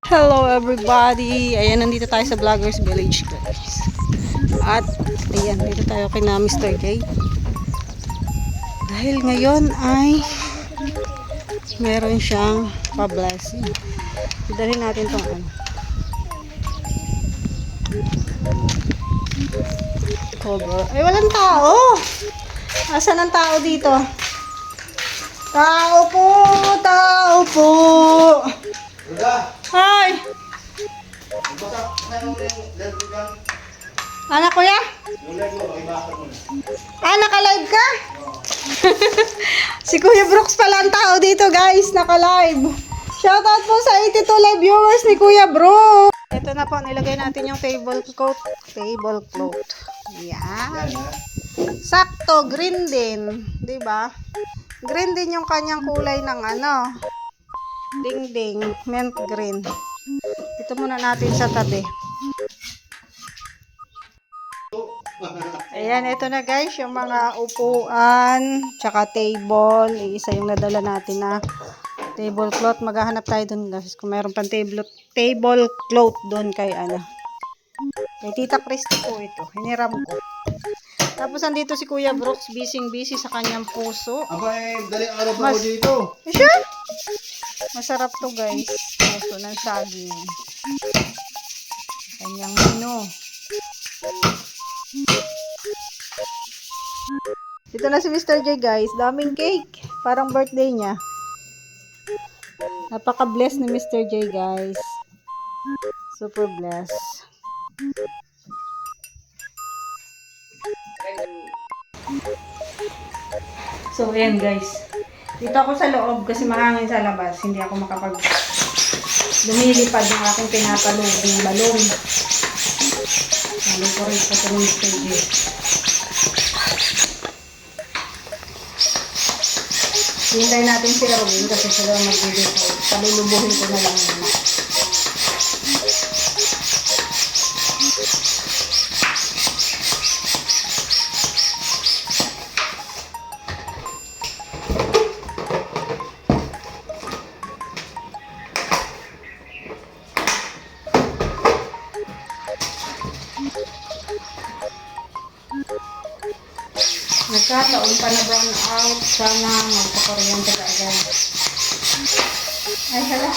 Hello everybody! Ayan, nandito tayo sa Vloggers Village guys. At ayan, dito tayo kay na Mr. J. Dahil ngayon ay meron siyang pa-blessing. Idalhin natin tong cover. Ay, walang tao! Asan ang tao dito? Tao po! Tao po! Hi! Anak kuya? Naka-live ka? Si Kuya Brooks pala ang tao dito guys, naka-live. Shoutout po sa 82 live viewers ni Kuya Brooks. Ito na po, nilagay natin yung tablecloth. Yan. Sakto, green din. Diba? Green din yung kanyang kulay ng dingding, mint green. Ito muna natin sa tabi. Ayan, ito na guys, yung mga upuan, tsaka table. Isa yung nadala natin na tablecloth. Maghahanap tayo dun guys, kung meron pang tablecloth dun kay kay Tita Christy po ito. Hiniram ko. Tapos andito si Kuya Brooks, busy sa kanyang puso. Abay, daling araw ba ako dito? Sure? Masarap to guys. Puso ng saging. Kanyang menu. Dito na si Mr. J guys. Daming cake. Parang birthday niya. Napaka-bless ni Mr. J guys. Super bless. So, ayan guys. Dito ako sa loob kasi mahangin sa labas. Hindi ako lumilipad yung aking pinapalubing balon. Nalupurit ko ito ng Mr. J. Hintay natin si Erwin kasi sila mag-dito. Palulubuhin ko na lang muna. Nagkataon pa na brown out. Sana magpakuryente ka agad. Ay, hala.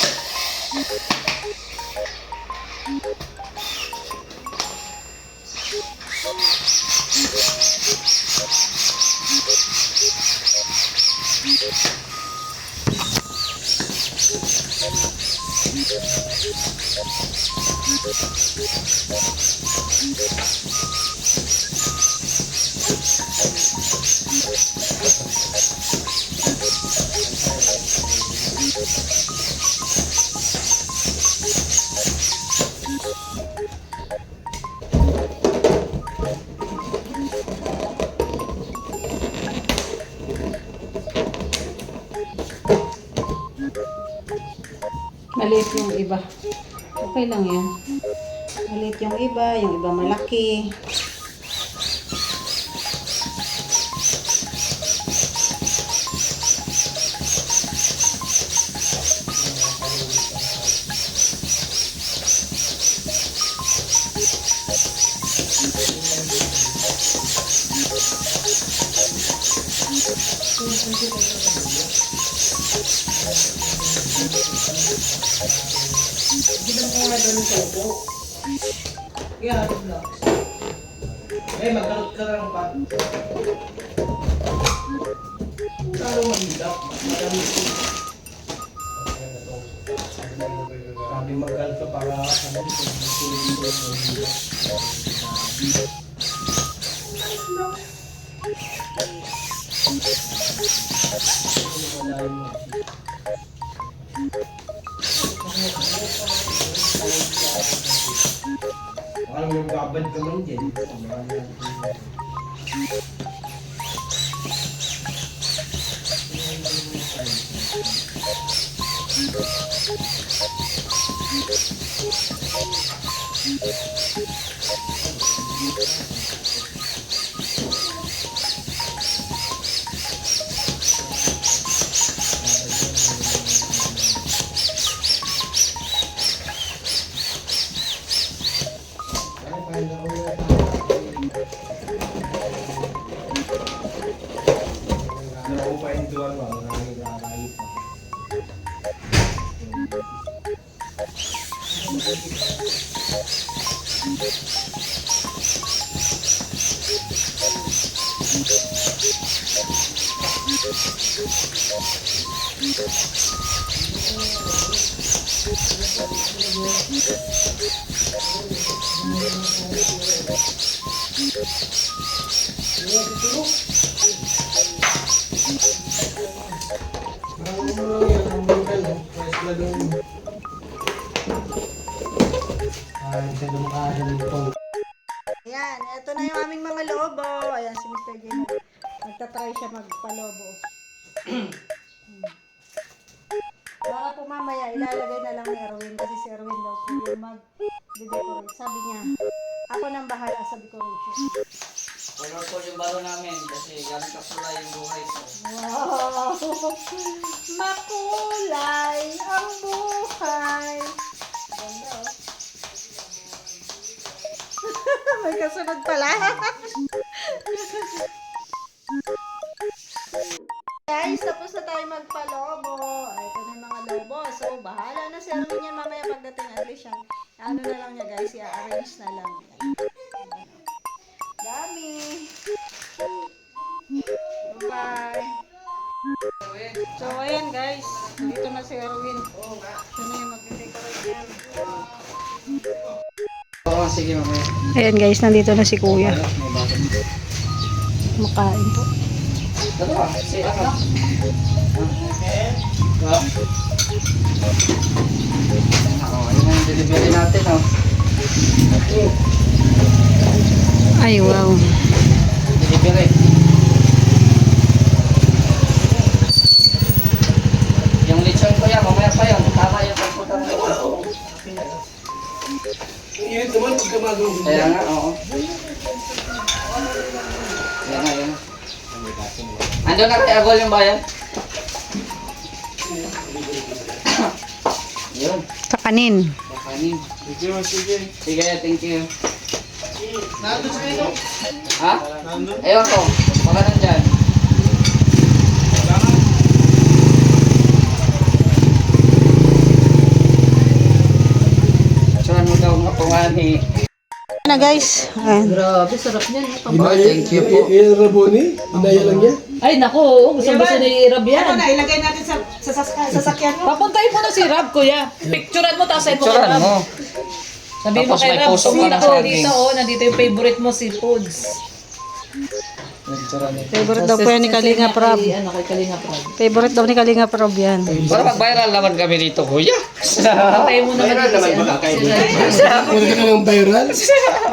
Maliit yung iba. Okay lang yan. Maliit yung iba malaki. Hindi mo nga doon sa upo. Yeah, vlogs. Magkalot ka lang pa. Lalo mahilap. Sabi magkalot ka para alam mo, babad ka man din. Ayan, ito na yung aming mga lobo. Ayan, si Mr. J. Nagtatry siya magpalobo. Baka po mamaya, ilalagay na lang ni Erwin kasi si Erwin daw po yung mag-decorate. Sabi niya, ako nang bahala sa decoration. Color po yung baro namin kasi galing kapula yung buhay ko. Wow! Makulay ang buhay! Ganda, oh. May kasunod pala. Guys, tapos na tayo magpalobo. Ay, ito na yung mga lobo. So, bahala na si Erwin yan mamaya pagdating at least yan. Ano na lang niya guys, i-arrange na lang. Dami. Bye-bye. So, ayan guys. Dito na si Erwin. Siya na yung mag-decorate yan. Oo, sige mamaya. Ayan guys, nandito na si Kuya. Makain po. Dalawa, si ano? Yun na yung delivery natin, oh. Ay, wow. Delivery. Yung lechon ko yan, mamaya pa yun. Tama yung pagpunta mo. Yan naman pag gumagawa. Kaya nga, oo. Yan na, yan. Ando na kay Agol yung bayan? Yun. Sa kanin. Kanin. Sige. Sige, thank you. Nandun sa ito? Ha? Nandun? Ewan ko. Baka nandyan. Saan mo daw nga pumani? Na guys. Ayan. Grabe, sarap niyan. Oh, thank you po. Raboni, inaya lang yan. Ay, naku, oo, gusto ni Rab yan. Ano na, ilagay natin sa sasakyan mo. Papuntahin mo na si Rab, kuya. Picturean mo, tapos send mo kay Picturean Rab. mo. Sabihin mo Tapos kay may Rab, puso ka na nako, saging." dito, oh, nandito yung favorite mo, si Foods. Favorite daw po yan ni Kalinga Prab. Ano, kay Kalinga Prab. Favorite daw ni Kalinga Prab yan. Para mag-viral naman kami dito, kuya. Papuntahin mo naman dito si Rab. Wala ka ng viral?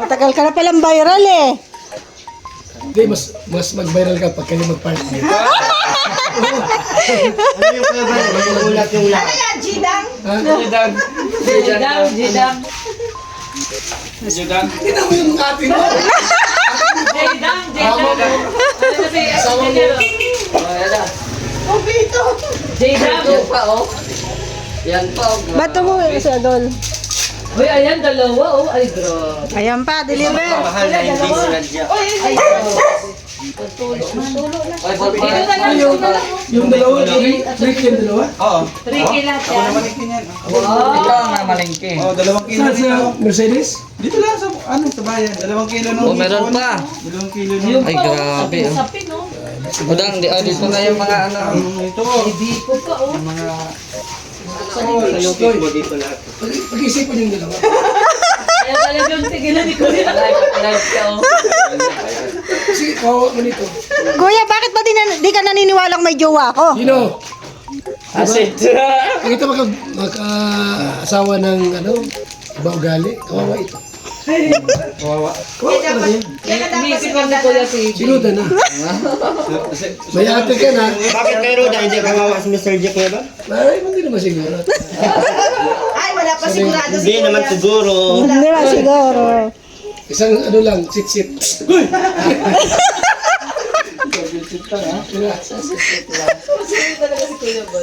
Matagal ka na palang viral eh. Hindi, mas mag-viral ka pag kayo mag-partner. Ayan, Gidang. Jidang. Jidang. Tignan mo yung ate mo. Jidang. Ano na si Engineer? Oh, yan na. Jidang. Yan pa, oh. Yan pa, oh. Ba't mo si Adol? Uy, ayan, dalawa, oh. Ay, grabe. Ayan pa, deliver. Ay, Dito na lang, dito na lang. Yung dalawa, trick yung dalawa. Oo. Ricky lahat yan. Malingkin yan. ikaw nga malengke. Oh, 2 kilo Saan dito. sa Mercedes? Dito lang sa sa bayan. 2 kilo Oh, nung meron pa. 2 kilo Yung nung Ay, pa, oh, grabe, oh. sapin, oh. Udang, dito na yung mga ano. ito. Ay, biko pa, oh. Pag-isipan yung dalawa. Kaya talagang tigilan ni Kuya. Live ka, oh. Kasi kawawa mo nito. Kuya, bakit ba di ka naniniwalang may jowa ko? Sino? Asit. Kung ito mag-asawa ng iba ugali, kawawa ito. Kawawa. Kawawa talaga yan. Umisip lang ni Kuya si Sinuda na. May ate ka na. Bakit kay Roda hindi kawawa si Mr. Jack Eva? Ay, hindi naman siguro. Ay, wala pa sigurado si Hindi Kuya. naman siguro. Hindi ba siguro? Isang lang, sit-sit. Uy!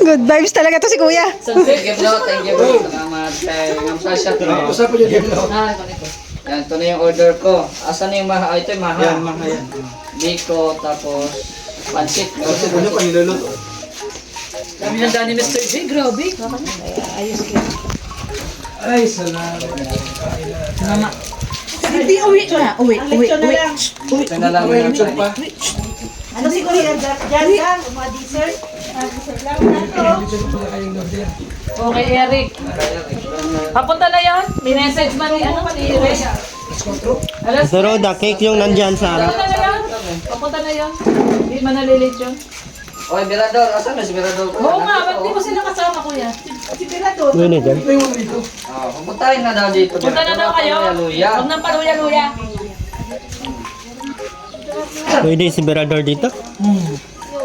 Good vibes talaga to si Kuya. Thank you, bro. Thank you, bro. Salamat kay Ma'am Sasha. Usapan niyo dito. Ah, ganito. Yan, ito na yung order ko. Asan na yung maha? Ito yung maha. Yan, mga yan. Biko, tapos pansit. Kasi ano pa niluluto? Dami ng dani Mr. J, grabe. Ay, salamat. Hindi, uwi na. Uwi. Ito na lang yung YouTube pa. Ano siguro yan? Diyan lang. Mga dessert. Dessert lang. Ano? Dito pala kayong order. Okay, Eric. Papunta na yan? Minessage ba ni Eric? Alas, Ito Roda, cake yung nandyan sa harap. papunta na yan? Papunta na yan? Hindi man nalilate yun? Oy, Mirador. Asan na si Mirador? Oo nga, ba't di mo sila kasama, kuya? Si Pirador. Yun eh, dyan. Pumuntahin na daw dito. Punta na daw kayo. Hallelujah. Huwag nang paluya-luya. Pwede si Berador dito?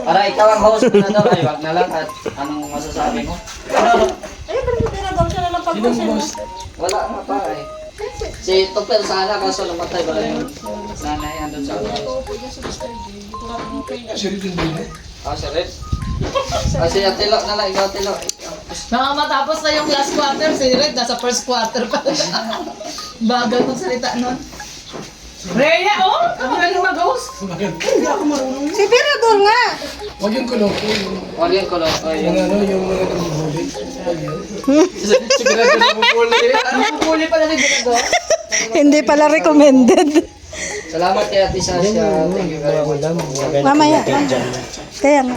Para ikaw ang host na daw. Ay, wag na lang. At anong masasabi mo? Ayun, pero si Pirador siya na lang pag-boss. Wala nga pa eh. Si Tupel sana kaso namatay ba yung nanay andun sa si Red. Si Atilo na lang, ikaw Atilo. Matapos na yung last quarter, si Red nasa first quarter pa. Bagal kong salita nun. Rhea, oh! Ang galing mag-host. Si Pirador nga. Huwag yung kulong. Wag yung kulo. Ay, Yung ano, yung mga nabubuli. si Mirador na bubuli. Pupuli pala ni Binado. Hindi pala recommended. Salamat kay Ate Sasha. Thank you very much. Mamaya. Kaya nga.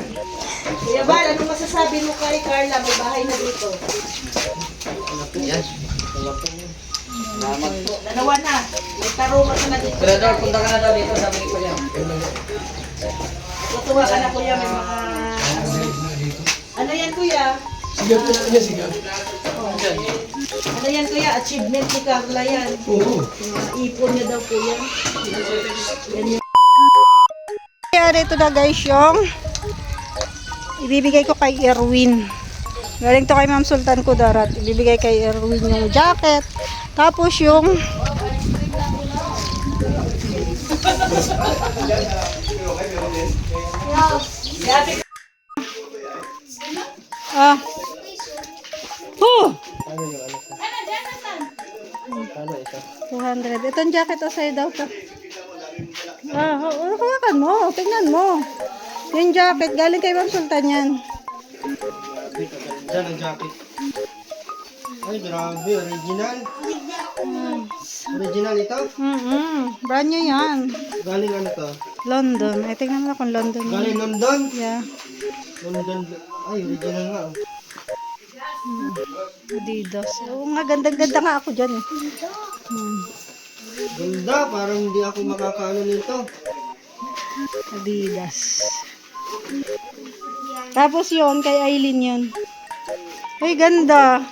Kuya Val, ano masasabi mo kay Carla? May bahay na dito. Yan. Salamat po. Dalawa na. May tarungan ka na dito. Mirador, punta ka na daw dito, sabi ni Kuya. Tutuwa ka na kuya. May mga... Ano yan kuya? Sigaw ko na niya, sigaw. Ano yan kuya? Achievement ni Carla yan. Oo. Mga ipon niya daw kuya. Yan yung... Kaya dito na guys yung ibibigay ko kay Erwin. Galing to kay Ma'am Sultan Kudarat. Ibibigay kay Erwin yung jacket. Tapos yung ah. Oh! 200. Itong jacket o sa'yo daw to. Hawakan mo. Tingnan mo. Yung jacket, galing kay Ma'am Sultan yan. Dyan ang jacket. Ay, grabe. Original. Original ito? Brand new yan. Galing ano to? London. Ay, tingnan mo kung London yan. Galing London? Yeah. London. Ay, original nga. Oh. Adidas. Oo nga, ganda-ganda nga ako dyan eh. Ganda. Parang hindi ako makakaano nito. Adidas. Tapos yon kay Aileen yun. Ay, ganda.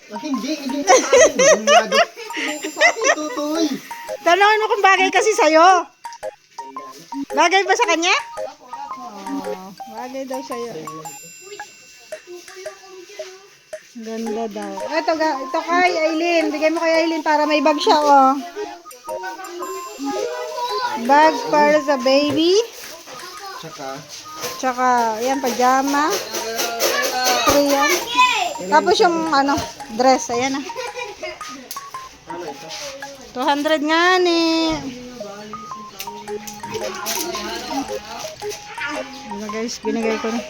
Ah, hindi ko sa akin. Hindi ko sa akin, tutoy. Tanongin mo kung bagay kasi sa'yo. Bagay ba sa kanya? Oo, bagay daw sa'yo. Ganda daw. Ito kay Aileen. Bigay mo kay Aileen para may bag siya, oh. Bag para sa baby. Tsaka, yan, pajama. Free yan. Tapos yung, dress. Ayan, 200 nga ni. Ano guys, binigay ko na.